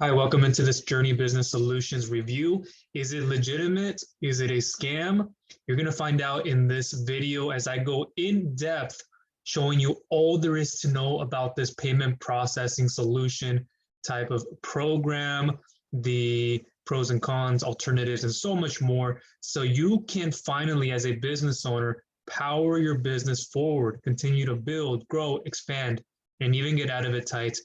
Hi, welcome into this Journey Business Solutions review. Is it legitimate? Is it a scam? You're going to find out in this video as I go in depth, showing you all there is to know about this payment processing solution type of program, the pros and cons, alternatives, and so much more. So you can finally, as a business owner, power your business forward, continue to build, grow, expand, and even get out of a tight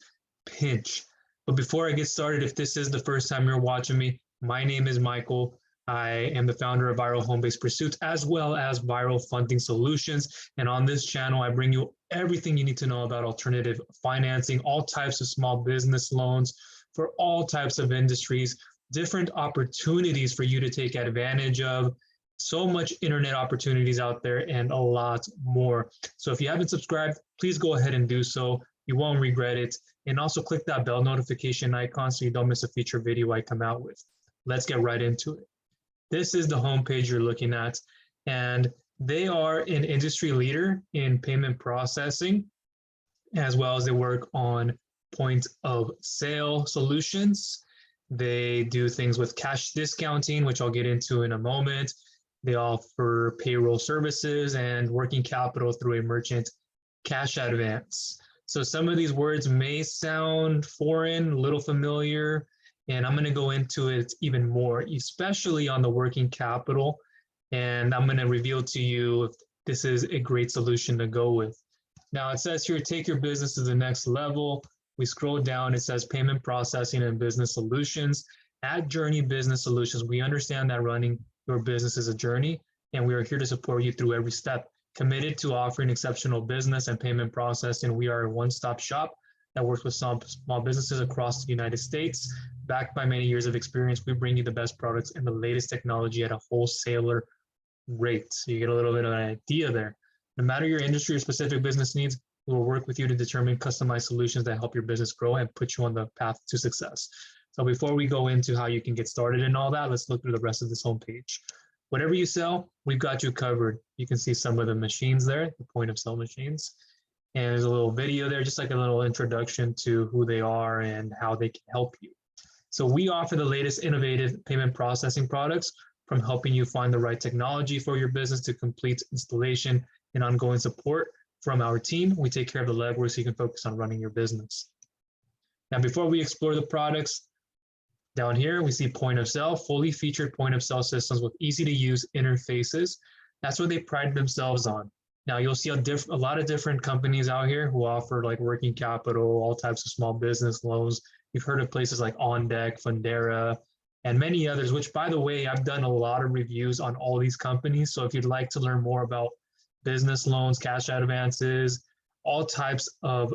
pinch. But before I get started, if this is the first time you're watching me, my name is Michael. I am the founder of Viral Home-Based Pursuits as well as Viral Funding Solutions. And on this channel, I bring you everything you need to know about alternative financing, all types of small business loans for all types of industries, different opportunities for you to take advantage of, so much internet opportunities out there and a lot more. So if you haven't subscribed, please go ahead and do so. You won't regret it. And also click that bell notification icon so you don't miss a future video I come out with. Let's get right into it. This is the homepage you're looking at, and they are an industry leader in payment processing, as well as they work on point of sale solutions. They do things with cash discounting, which I'll get into in a moment. They offer payroll services and working capital through a merchant cash advance. So some of these words may sound foreign, a little familiar, and I'm going to go into it even more, especially on the working capital. And I'm going to reveal to you if this is a great solution to go with. Now it says here, take your business to the next level. We scroll down, it says payment processing and business solutions. At Journey Business Solutions, we understand that running your business is a journey, and we are here to support you through every step. Committed to offering exceptional business and payment processing, we are a one-stop shop that works with some small businesses across the United States. Backed by many years of experience, we bring you the best products and the latest technology at a wholesaler rate. So you get a little bit of an idea there. No matter your industry or specific business needs, we will work with you to determine customized solutions that help your business grow and put you on the path to success. So before we go into how you can get started and all that, let's look through the rest of this homepage. Whatever you sell, we've got you covered. You can see some of the machines there, the point of sale machines. And there's a little video there, just like a little introduction to who they are and how they can help you. So we offer the latest innovative payment processing products, from helping you find the right technology for your business to complete installation and ongoing support from our team. We take care of the legwork so you can focus on running your business. Now, before we explore the products, down here, we see point of sale, fully featured point of sale systems with easy to use interfaces. That's what they pride themselves on. Now you'll see a lot of different companies out here who offer like working capital, all types of small business loans. You've heard of places like On Deck, Fundera, and many others, which by the way, I've done a lot of reviews on all these companies. So if you'd like to learn more about business loans, cash advances, all types of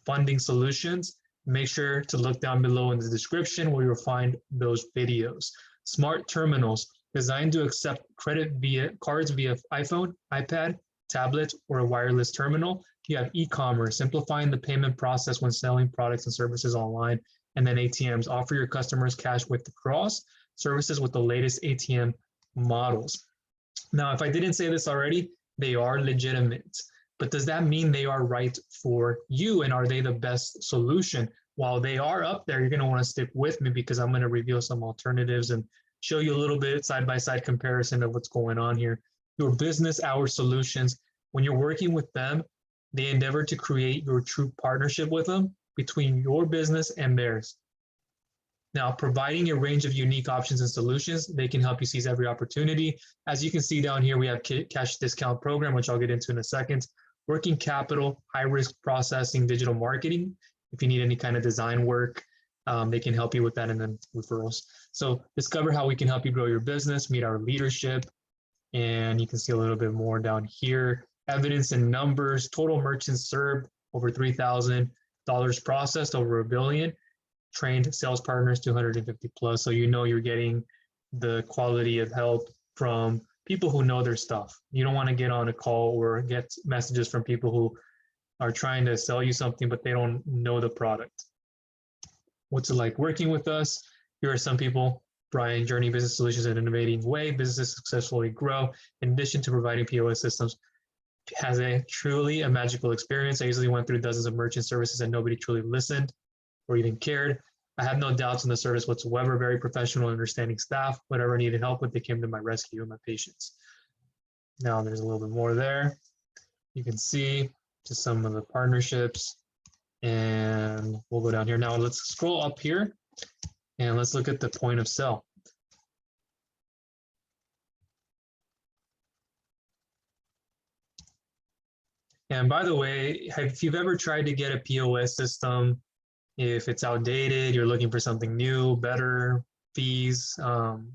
funding solutions, make sure to look down below in the description where you'll find those videos. Smart terminals designed to accept credit via cards via iPhone, iPad, tablet, or a wireless terminal. You have e-commerce, simplifying the payment process when selling products and services online. And then ATMs, offer your customers cash withdrawals, services with the latest ATM models. Now, if I didn't say this already, they are legitimate. But does that mean they are right for you, and are they the best solution? While they are up there, you're going to want to stick with me because I'm going to reveal some alternatives and show you a little bit side-by-side comparison of what's going on here. Your business hour solutions, when you're working with them, they endeavor to create your true partnership with them between your business and theirs. Now, providing a range of unique options and solutions, they can help you seize every opportunity. As you can see down here, we have cash discount program, which I'll get into in a second. Working capital, high-risk processing, digital marketing. If you need any kind of design work, they can help you with that, and then referrals. So discover how we can help you grow your business, meet our leadership, and you can see a little bit more down here. Evidence and numbers, total merchants served, over $3,000 processed, over $1 billion. Trained sales partners, 250 plus. So you know you're getting the quality of help from people who know their stuff. You don't want to get on a call or get messages from people who are trying to sell you something, but they don't know the product. What's it like working with us? Here are some people. Brian, Journey Business Solutions in an innovating way. Businesses successfully grow. In addition to providing POS systems, has truly a magical experience. I usually went through dozens of merchant services and nobody truly listened or even cared. I have no doubts in the service whatsoever. Very professional, understanding staff. Whatever I needed help with, they came to my rescue and my patients. Now there's a little bit more there. You can see just some of the partnerships, and we'll go down here. Now let's scroll up here and let's look at the point of sale. And by the way, if you've ever tried to get a POS system, if it's outdated, you're looking for something new, better, fees,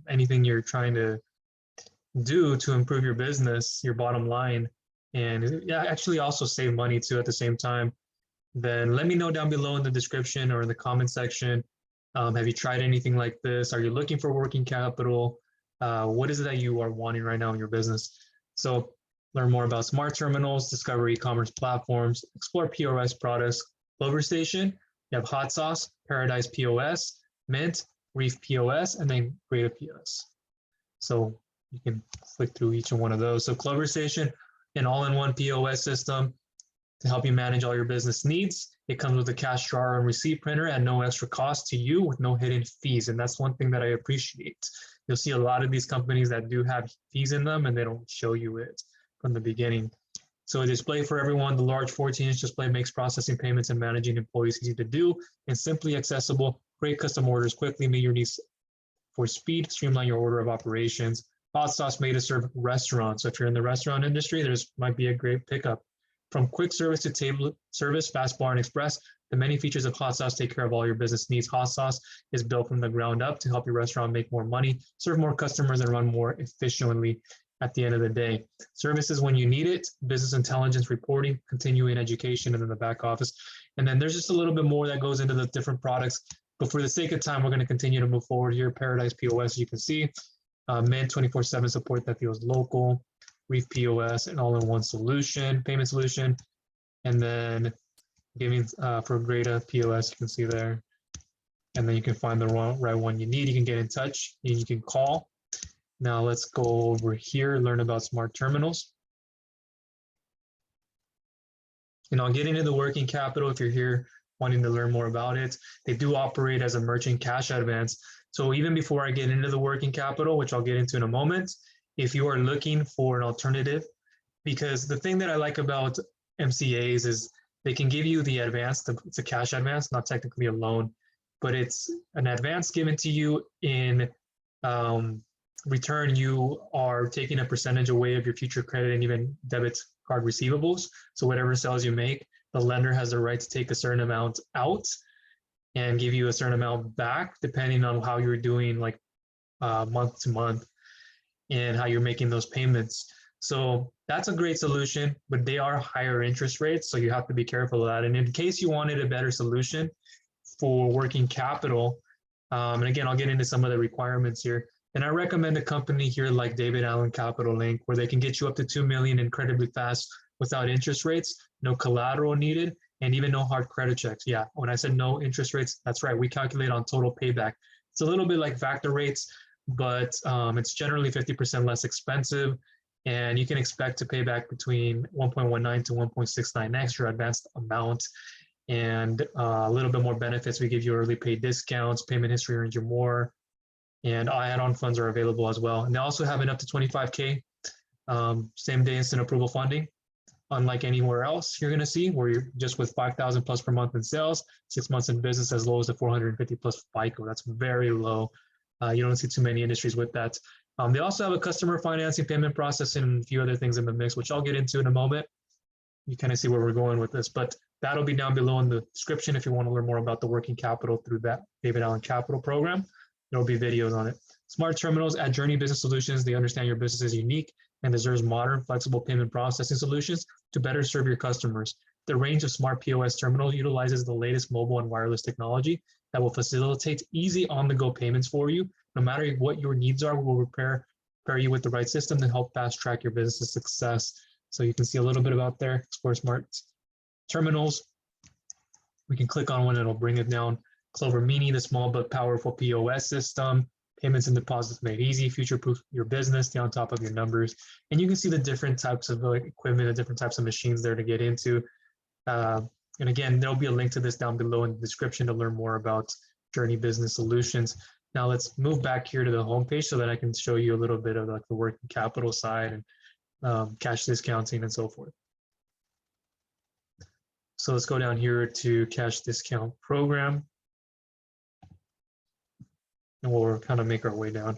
anything you're trying to do to improve your business, your bottom line, and yeah, actually also save money too at the same time, then let me know down below in the description or in the comment section. Have you tried anything like this? Are you looking for working capital? What is it that you are wanting right now in your business? So learn more about smart terminals, discover e-commerce platforms, explore POS products, Clover Station, you have Hot Sauce, Paradise POS, Mint, Reef POS, and then Creative POS. So you can click through each one of those. So Clover Station, an all-in-one POS system to help you manage all your business needs. It comes with a cash drawer and receipt printer at no extra cost to you with no hidden fees. And that's one thing that I appreciate. You'll see a lot of these companies that do have fees in them and they don't show you it from the beginning. So a display for everyone, the large 14-inch display makes processing payments and managing employees easy to do and simply accessible. Create custom orders quickly, meet your needs for speed, streamline your order of operations. Hot Sauce made to serve restaurants. So if you're in the restaurant industry, there's might be a great pickup. From quick service to table service, fast bar and express, the many features of Hot Sauce take care of all your business needs. Hot Sauce is built from the ground up to help your restaurant make more money, serve more customers, and run more efficiently at the end of the day. Services when you need it, business intelligence reporting, continuing education, and then the back office. And then there's just a little bit more that goes into the different products. But for the sake of time, we're going to continue to move forward here. Paradise POS, you can see. Mint 24/7 support that feels local. Reef POS, an all-in-one solution, payment solution. And then giving for Greta POS, you can see there. And then you can find the right one you need. You can get in touch and you can call. Now let's go over here, learn about smart terminals. And I'll get into the working capital if you're here wanting to learn more about it. They do operate as a merchant cash advance. So even before I get into the working capital, which I'll get into in a moment, if you are looking for an alternative, because the thing that I like about MCAs is they can give you the advance, it's a cash advance, not technically a loan, but it's an advance given to you in return. You are taking a percentage away of your future credit and even debit card receivables. So whatever sales you make, the lender has the right to take a certain amount out and give you a certain amount back, depending on how you're doing, like month to month, and how you're making those payments. So that's a great solution, but they are higher interest rates. So you have to be careful of that. And in case you wanted a better solution for working capital, and again, I'll get into some of the requirements here, and I recommend a company here like David Allen Capital Link, where they can get you up to 2 million incredibly fast without interest rates, no collateral needed, and even no hard credit checks. Yeah, when I said no interest rates, that's right. We calculate on total payback. It's a little bit like factor rates, but it's generally 50% less expensive, and you can expect to pay back between 1.19 to 1.69x your advanced amount, and a little bit more benefits. We give you early pay discounts, payment history earns you more, and add-on funds are available as well. And they also have an up to 25K same day instant approval funding, unlike anywhere else you're going to see, where you're just with 5,000 plus per month in sales, 6 months in business, as low as the 450 plus FICO. That's very low. You don't see too many industries with that. They also have a customer financing, payment processing, and a few other things in the mix, which I'll get into in a moment. You kind of see where we're going with this, but that'll be down below in the description if you want to learn more about the working capital through that David Allen Capital program. There'll be videos on it. Smart terminals at Journey Business Solutions. They understand your business is unique and deserves modern, flexible payment processing solutions to better serve your customers. The range of smart POS terminals utilizes the latest mobile and wireless technology that will facilitate easy on-the-go payments for you. No matter what your needs are, we will pair you with the right system to help fast track your business's success. So you can see a little bit about there, explore smart terminals. We can click on one and it'll bring it down. Clover Mini, the small but powerful POS system. Payments and deposits made easy, future-proof your business, stay on top of your numbers. And you can see the different types of equipment, the different types of machines there to get into. And again, there'll be a link to this down below in the description to learn more about Journey Business Solutions. Now let's move back here to the homepage so that I can show you a little bit of like the working capital side and cash discounting and so forth. So let's go down here to cash discount program, and we'll kind of make our way down.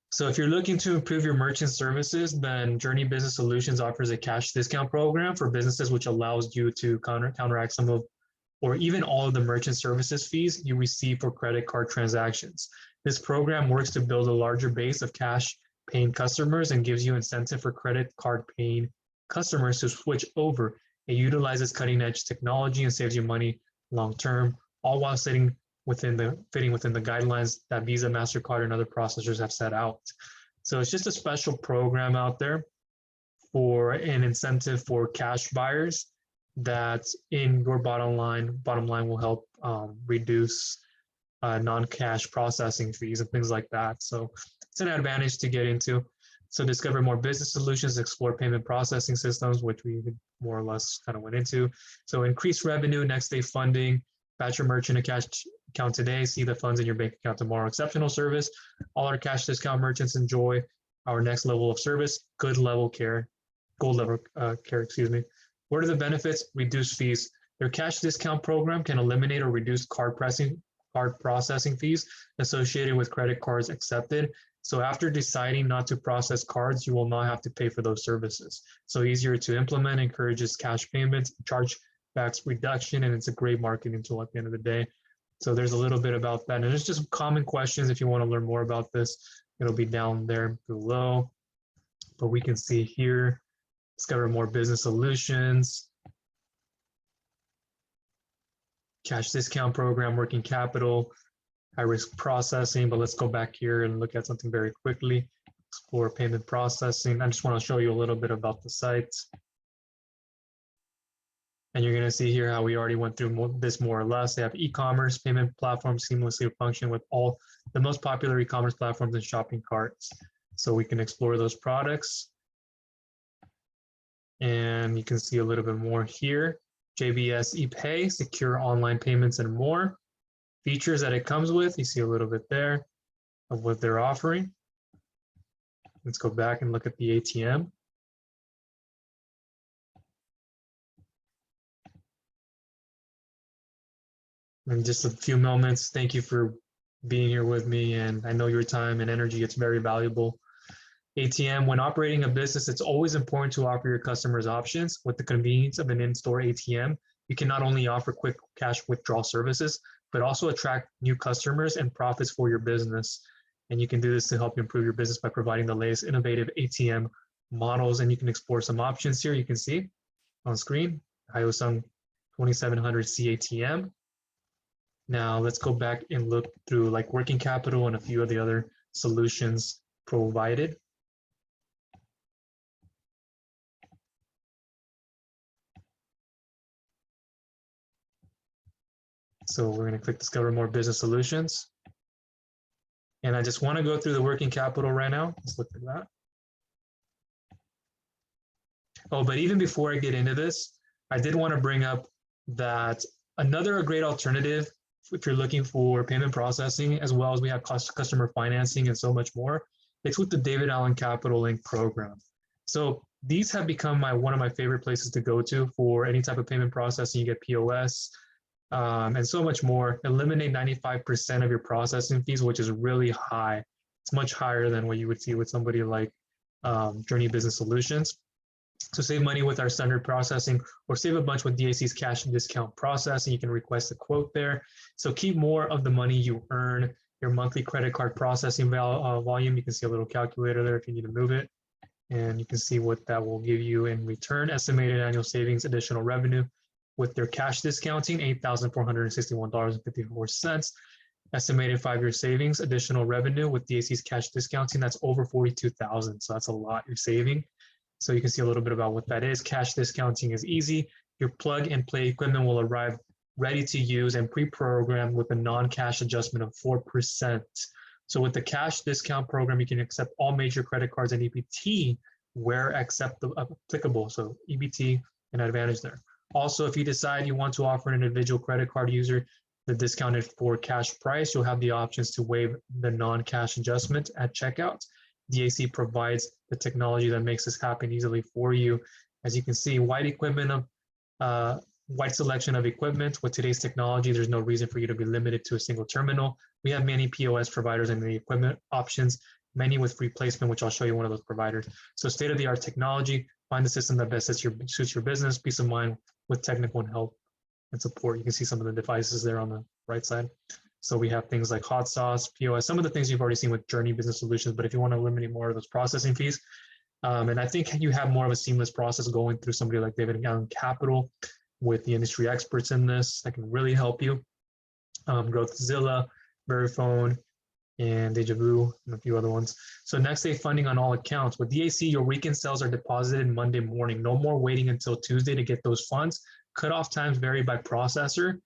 So if you're looking to improve your merchant services, then Journey Business Solutions offers a cash discount program for businesses, which allows you to counteract some of, or even all of the merchant services fees you receive for credit card transactions. This program works to build a larger base of cash paying customers and gives you incentive for credit card paying customers to switch over. It utilizes cutting edge technology and saves you money long term, all while fitting within the guidelines that Visa, MasterCard, and other processors have set out. So it's just a special program out there for an incentive for cash buyers that in your bottom line will help reduce non-cash processing fees and things like that. So it's an advantage to get into. So discover more business solutions, explore payment processing systems, which we more or less kind of went into. So increase revenue, next day funding, batch your merchant a cash account today, see the funds in your bank account tomorrow. Exceptional service. All our cash discount merchants enjoy our next level of service, gold level care, excuse me. What are the benefits? Reduced fees. Their cash discount program can eliminate or reduce card processing fees associated with credit cards accepted. So after deciding not to process cards, you will not have to pay for those services. So easier to implement, encourages cash payments, chargebacks reduction, and it's a great marketing tool at the end of the day. So there's a little bit about that. And there's just common questions if you want to learn more about this. It'll be down there below. But we can see here, discover more business solutions, cash discount program, working capital, high risk processing. But let's go back here and look at something very quickly. Explore payment processing. I just want to show you a little bit about the site. And you're going to see here how we already went through this more or less. They have e-commerce payment platforms seamlessly function with all the most popular e-commerce platforms and shopping carts. So we can explore those products. And you can see a little bit more here. JBS ePay, secure online payments and more. Features that it comes with, you see a little bit there of what they're offering. Let's go back and look at the ATM. In just a few moments, thank you for being here with me, and I know your time and energy, it's very valuable. ATM, when operating a business, it's always important to offer your customers options. With the convenience of an in-store ATM, you can not only offer quick cash withdrawal services, but also attract new customers and profits for your business. And you can do this to help improve your business by providing the latest innovative ATM models. And you can explore some options here. You can see on screen, Hyosung 2700C ATM. Now let's go back and look through like working capital and a few of the other solutions provided. So we're going to click Discover More Business Solutions. And I just want to go through the working capital right now. Let's look at that. Oh, but even before I get into this, I did want to bring up that another great alternative if you're looking for payment processing, as well as we have customer financing and so much more, it's with the David Allen Capital Link program. So these have become one of my favorite places to go to for any type of payment processing. You get POS and so much more. Eliminate 95% of your processing fees, which is really high. It's much higher than what you would see with somebody like Journey Business Solutions. So save money with our standard processing, or save a bunch with DAC's cash discount processing. You can request a quote there. So keep more of the money you earn. Your monthly credit card processing volume, you can see a little calculator there if you need to move it. And you can see what that will give you in return. Estimated annual savings, additional revenue with their cash discounting, $8,461.54. Estimated 5-year savings, additional revenue with DAC's cash discounting, that's over $42,000. So that's a lot you're saving. So you can see a little bit about what that is. Cash discounting is easy. Your plug and play equipment will arrive ready to use and pre-programmed with a non-cash adjustment of 4%. So with the cash discount program, you can accept all major credit cards and EBT where applicable. So EBT, an advantage there. Also, if you decide you want to offer an individual credit card user the discounted for cash price, you'll have the options to waive the non-cash adjustment at checkout. DAC provides the technology that makes this happen easily for you. As you can see, wide selection of equipment. With today's technology, there's no reason for you to be limited to a single terminal. We have many POS providers and the equipment options, many with free placement, which I'll show you one of those providers. So state-of-the-art technology, find the system that best suits your business, peace of mind with technical help and support. You can see some of the devices there on the right side. So we have things like hot sauce, POS, some of the things you've already seen with Journey Business Solutions, but if you want to eliminate more of those processing fees, and I think you have more of a seamless process going through somebody like David Allen Capital with the industry experts in this that can really help you. Growthzilla, Verifone, and Deja Vu, and a few other ones. So next day funding on all accounts. With DAC, your weekend sales are deposited Monday morning. No more waiting until Tuesday to get those funds. Cutoff times vary by processor.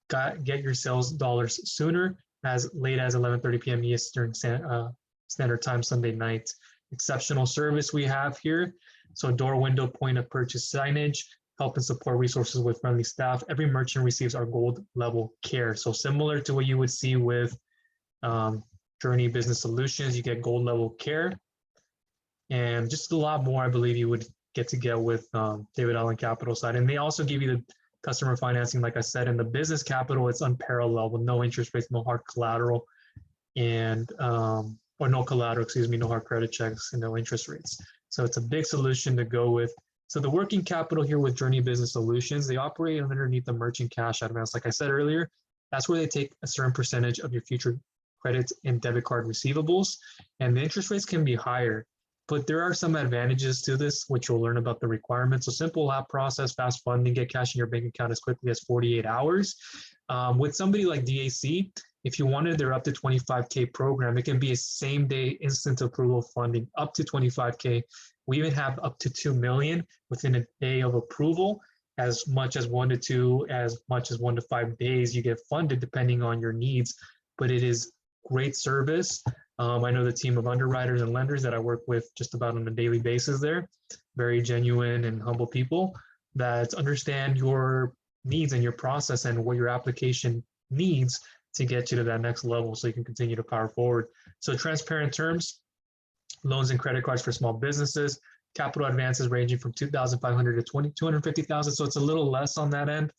Get your sales dollars sooner, as late as 11:30 p.m. Eastern Standard Time Sunday night. Exceptional service we have here. So door, window, point of purchase signage, help and support resources with friendly staff. Every merchant receives our gold level care. So similar to what you would see with Journey Business Solutions, you get gold level care. And just a lot more, I believe you would get with David Allen Capital side. And they also give you the customer financing, like I said, in the business capital, it's unparalleled with no interest rates, no hard collateral, and or no collateral, excuse me, no hard credit checks and no interest rates. So it's a big solution to go with. So the working capital here with Journey Business Solutions, they operate underneath the merchant cash advance. Like I said earlier, that's where they take a certain percentage of your future credit and debit card receivables, and the interest rates can be higher. But there are some advantages to this, which you'll learn about the requirements. So simple app process, fast funding, get cash in your bank account as quickly as 48 hours. With somebody like DAC, if you wanted their up to 25K program, it can be a same day instant approval funding up to 25K. We even have up to 2 million within a day of approval, as much as 1 to 2, as much as 1 to 5 days you get funded depending on your needs. But it is great service. I know the team of underwriters and lenders that I work with just about on a daily basis there, very genuine and humble people that understand your needs and your process and what your application needs to get you to that next level so you can continue to power forward. So transparent terms, loans and credit cards for small businesses, capital advances ranging from 2,500 to 250,000. So it's a little less on that end.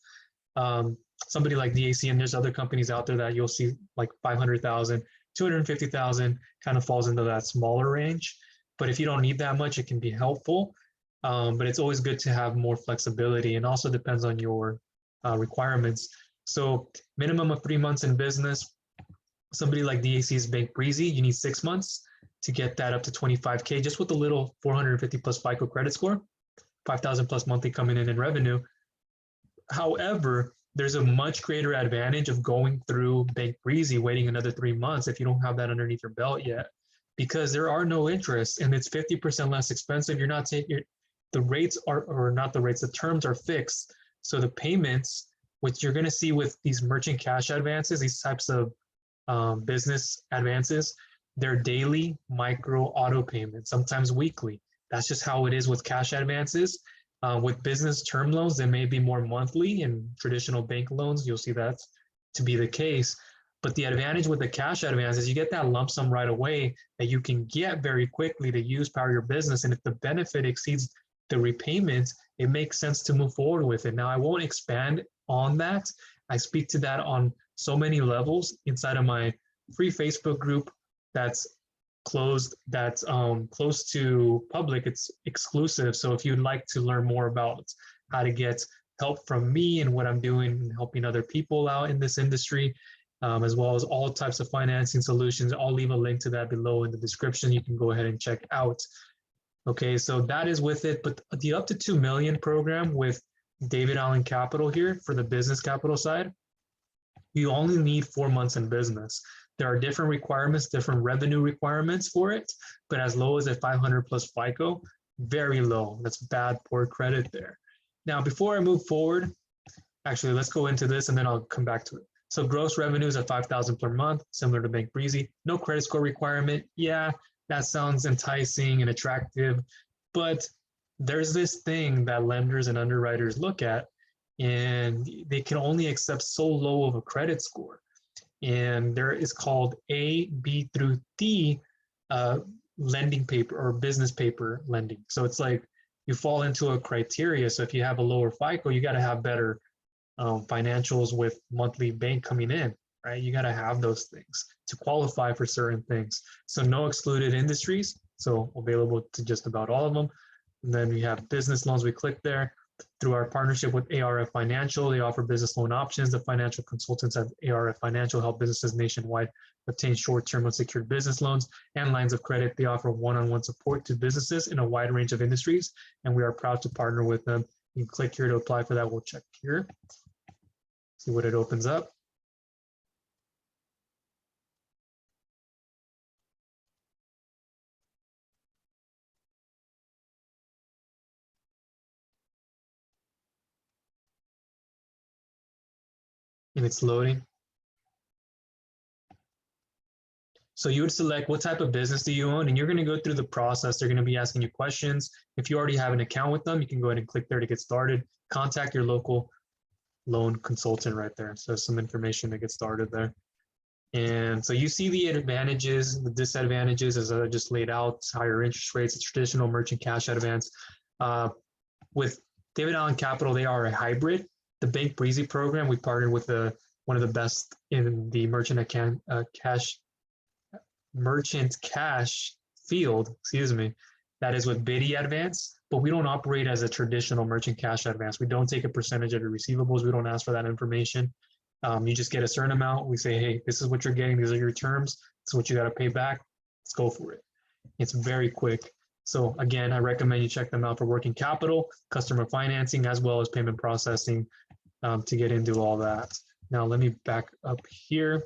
Somebody like DAC, and there's other companies out there that you'll see like 500,000, 250,000 kind of falls into that smaller range. But if you don't need that much, it can be helpful. But it's always good to have more flexibility, and also depends on your requirements. So minimum of 3 months in business. Somebody like DAC's Bank Breezy, you need 6 months to get that up to 25K, just with a little 450 plus FICO credit score, 5,000 plus monthly coming in revenue. However, there's a much greater advantage of going through Bank Breezy, waiting another 3 months if you don't have that underneath your belt yet, because there are no interests and it's 50% less expensive. You're not taking the rates are, or not the rates, the terms are fixed. So the payments, which you're going to see with these merchant cash advances, these types of business advances, they're daily micro auto payments, sometimes weekly. That's just how it is with cash advances. With business term loans, they may be more monthly, and traditional bank loans, you'll see that to be the case. But the advantage with the cash advance is you get that lump sum right away that you can get very quickly to use, power your business. And if the benefit exceeds the repayment, it makes sense to move forward with it. Now, I won't expand on that. I speak to that on so many levels inside of my free Facebook group that's closed, that's close to public. It's exclusive. So if you'd like to learn more about how to get help from me and what I'm doing and helping other people out in this industry, as well as all types of financing solutions, I'll leave a link to that below in the description. You can go ahead and check out. Okay, so that is with it. But the up to 2 million program with David Allen Capital here for the business capital side, you only need 4 months in business. There are different requirements, different revenue requirements for it, but as low as a 500 plus FICO, very low. That's bad, poor credit there. Now, before I move forward, actually, let's go into this and then I'll come back to it. So gross revenues at 5,000 per month, similar to Bank Breezy. No credit score requirement. Yeah, that sounds enticing and attractive, but there's this thing that lenders and underwriters look at, and they can only accept so low of a credit score. And there is called A, B through D uh, lending paper or business paper lending. So it's like you fall into a criteria. So if you have a lower FICO, you got to have better financials with monthly bank coming in, right? You got to have those things to qualify for certain things. So no excluded industries, so available to just about all of them. And then we have business loans. We click there. Through our partnership with ARF Financial, they offer business loan options. The financial consultants at ARF Financial help businesses nationwide obtain short-term unsecured business loans and lines of credit. They offer one-on-one support to businesses in a wide range of industries, and we are proud to partner with them. You can click here to apply for that. We'll check here, see what it opens up. And it's loading. So you would select what type of business do you own, and you're going to go through the process. They're going to be asking you questions. If you already have an account with them, you can go ahead and click there to get started. Contact your local loan consultant right there. So some information to get started there. And so you see the advantages, the disadvantages as I just laid out: higher interest rates, traditional merchant cash advance. With David Allen Capital, they are a hybrid. The Bank Breezy program, we partnered with one of the best in the merchant cash field, excuse me, that is with Biddy Advance, but we don't operate as a traditional merchant cash advance. We don't take a percentage of your receivables. We don't ask for that information. You just get a certain amount. We say, hey, this is what you're getting. These are your terms. This is what you got to pay back. Let's go for it. It's very quick. So again, I recommend you check them out for working capital, customer financing, as well as payment processing to get into all that. Now, let me back up here.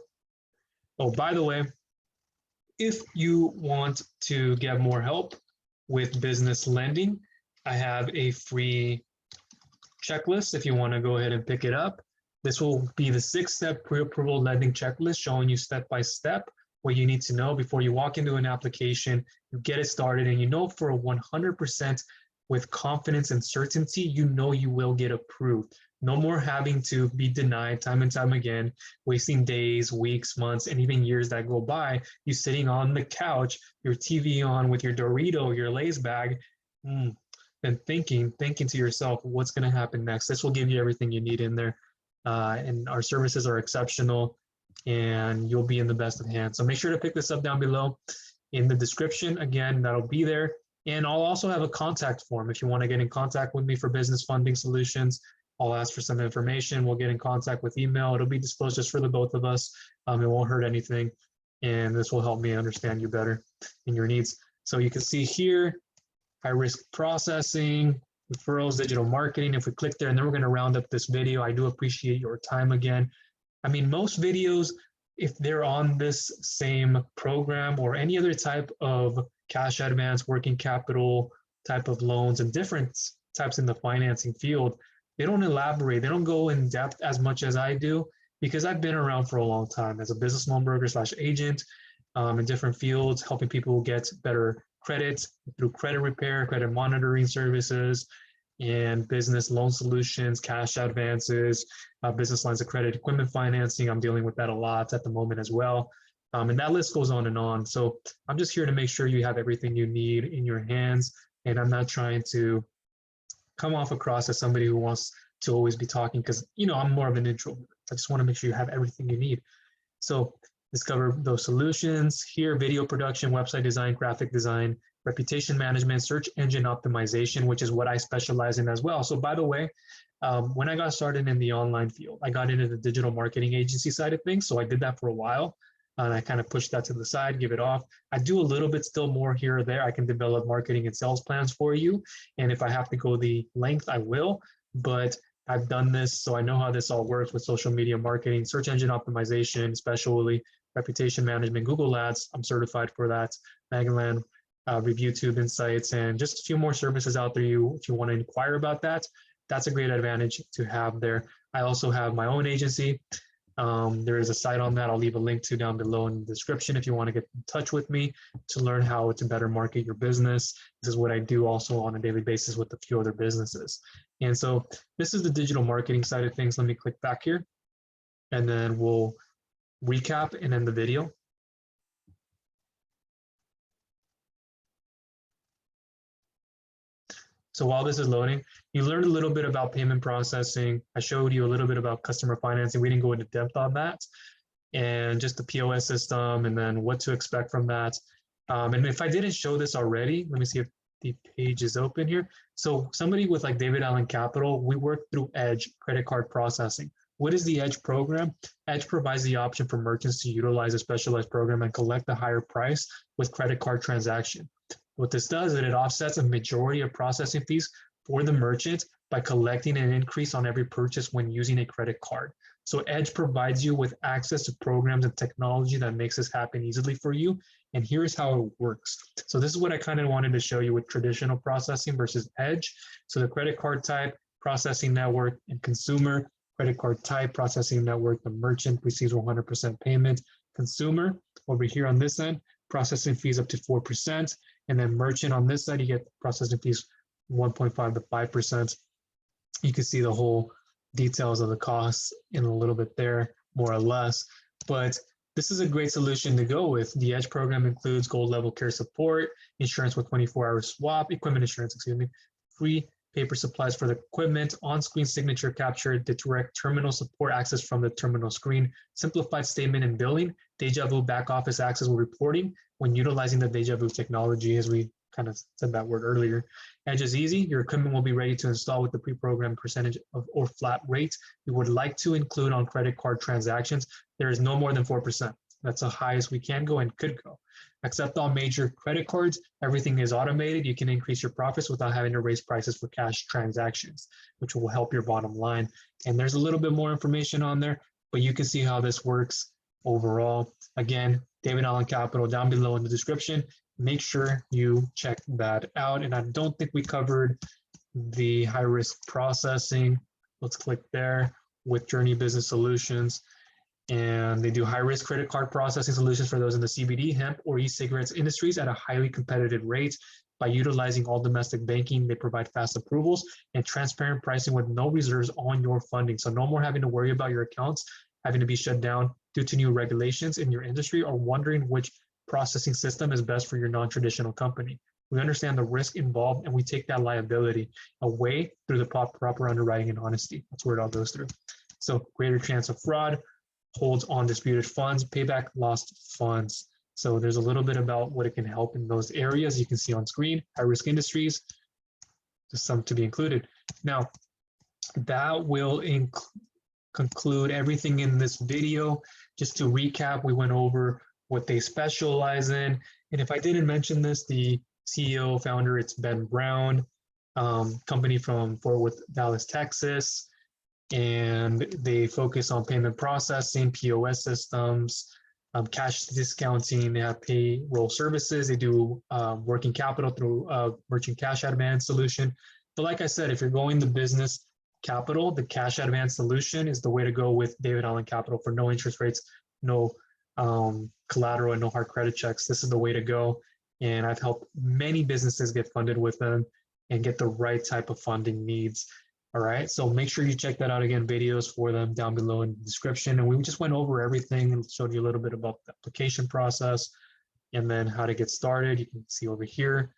Oh, by the way, if you want to get more help with business lending, I have a free checklist if you want to go ahead and pick it up. This will be the 6-step pre-approval lending checklist showing you step by step what you need to know before you walk into an application, you get it started, and you know for 100% with confidence and certainty, you know you will get approved. No more having to be denied time and time again, wasting days, weeks, months, and even years that go by. You sitting on the couch, your TV on with your Dorito, your Lay's bag, and thinking to yourself, what's going to happen next? This will give you everything you need in there. And our services are exceptional, and you'll be in the best of hands. So make sure to pick this up down below in the description. Again, that'll be there. And I'll also have a contact form if you want to get in contact with me for business funding solutions. I'll ask for some information. We'll get in contact with email. It'll be disclosed just for the both of us. It won't hurt anything. And this will help me understand you better and your needs. So you can see here, high risk processing, referrals, digital marketing. If we click there, and then we're going to round up this video. I do appreciate your time again. I mean, most videos, if they're on this same program or any other type of cash advance, working capital type of loans and different types in the financing field, they don't elaborate. They don't go in depth as much as I do because I've been around for a long time as a business loan broker / agent in different fields, helping people get better credit through credit repair, credit monitoring services, and business loan solutions, cash advances, business lines of credit, equipment financing. I'm dealing with that a lot at the moment as well. And that list goes on and on. So I'm just here to make sure you have everything you need in your hands. And I'm not trying to come off across as somebody who wants to always be talking because, you know, I'm more of an introvert. I just want to make sure you have everything you need. So discover those solutions here: video production, website design, graphic design, reputation management, search engine optimization, which is what I specialize in as well. So by the way, when I got started in the online field, I got into the digital marketing agency side of things. So I did that for a while. And I kind of pushed that to the side, give it off. I do a little bit still more here or there. I can develop marketing and sales plans for you. And if I have to go the length, I will. But I've done this, so I know how this all works with social media marketing, search engine optimization, especially reputation management, Google Ads. I'm certified for that. Magellan, ReviewTube Insights, and just a few more services out there. If you want to inquire about that, that's a great advantage to have there. I also have my own agency. There is a site on that I'll leave a link to down below in the description if you want to get in touch with me to learn how to better market your business. This is what I do also on a daily basis with a few other businesses. And so this is the digital marketing side of things. Let me click back here and then we'll recap and end the video. So while this is loading, you learned a little bit about payment processing. I showed you a little bit about customer financing. We didn't go into depth on that, and just the POS system and then what to expect from that. And if I didn't show this already, let me see if the page is open here. So somebody with like David Allen Capital, we work through Edge credit card processing. What is the Edge program? Edge provides the option for merchants to utilize a specialized program and collect a higher price with credit card transaction. What this does is it offsets a majority of processing fees for the merchant by collecting an increase on every purchase when using a credit card. So Edge provides you with access to programs and technology that makes this happen easily for you. And here's how it works. So this is what I kind of wanted to show you with traditional processing versus Edge. So the credit card type, processing network, and consumer. Credit card type, processing network, the merchant receives 100% payment. Consumer, over here on this end, processing fees up to 4%. And then merchant on this side, you get processing fees 1.5 to 5%. You can see the whole details of the costs in a little bit there, more or less. But this is a great solution to go with. The Edge program includes gold level care support, insurance with 24-hour swap, equipment insurance, free paper supplies for the equipment, on-screen signature capture, the direct terminal support access from the terminal screen, simplified statement and billing, deja vu back office access with reporting when utilizing the deja vu technology, as we kind of said that word earlier. Edge is easy. Your equipment will be ready to install with the pre-programmed percentage of or flat rate. We would like to include on credit card transactions. There is no more than 4%. That's the highest we can go and could go. Accept all major credit cards. Everything is automated. You can increase your profits without having to raise prices for cash transactions, which will help your bottom line. And there's a little bit more information on there, but you can see how this works overall. Again, David Allen Capital down below in the description. Make sure you check that out. And I don't think we covered the high risk processing. Let's click there with Journey Business Solutions. And they do high-risk credit card processing solutions for those in the CBD, hemp, or e-cigarettes industries at a highly competitive rate. By utilizing all domestic banking, they provide fast approvals and transparent pricing with no reserves on your funding. So no more having to worry about your accounts having to be shut down due to new regulations in your industry or wondering which processing system is best for your non-traditional company. We understand the risk involved and we take that liability away through the proper underwriting and honesty. That's where it all goes through. So greater chance of fraud, holds on disputed funds, payback lost funds. So there's a little bit about what it can help in those areas. You can see on screen, high risk industries, just some to be included. Now, that will conclude everything in this video. Just to recap, we went over what they specialize in. And if I didn't mention this, the CEO, founder, it's Ben Brown, company from Fort Worth, Dallas, Texas. And they focus on payment processing, POS systems, cash discounting. They have payroll services. They do working capital through merchant cash advance solution. But like I said, if you're going the business capital, the cash advance solution is the way to go with David Allen Capital for no interest rates, no collateral, and no hard credit checks. This is the way to go. And I've helped many businesses get funded with them and get the right type of funding needs. All right, so make sure you check that out again, videos for them down below in the description. And we just went over everything and showed you a little bit about the application process and then how to get started. You can see over here,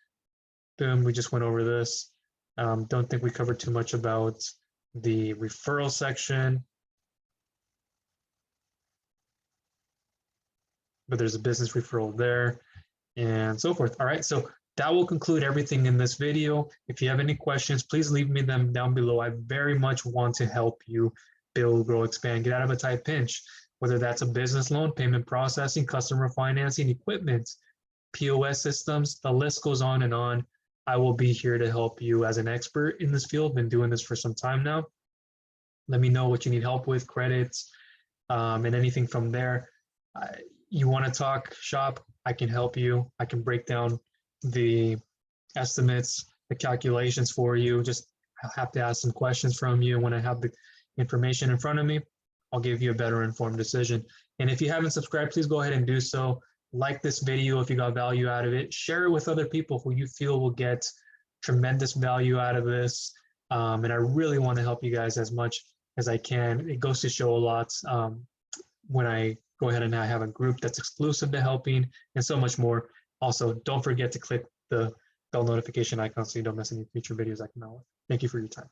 boom, we just went over this. Don't think we covered too much about the referral section, but there's a business referral there and so forth. All right, so that will conclude everything in this video. If you have any questions, please leave me them down below. I very much want to help you build, grow, expand, get out of a tight pinch, whether that's a business loan, payment processing, customer financing, equipment, POS systems, the list goes on and on. I will be here to help you as an expert in this field. Been doing this for some time now. Let me know what you need help with, credits, and anything from there. You want to talk shop, I can help you. I can break down the estimates, the calculations for you. Just have to ask some questions from you. When I have the information in front of me, I'll give you a better informed decision. And if you haven't subscribed, please go ahead and do so. Like this video if you got value out of it. Share it with other people who you feel will get tremendous value out of this. And I really want to help you guys as much as I can. It goes to show a lot when I go ahead and I have a group that's exclusive to helping and so much more. Also, don't forget to click the bell notification icon so you don't miss any future videos I come out with. Thank you for your time.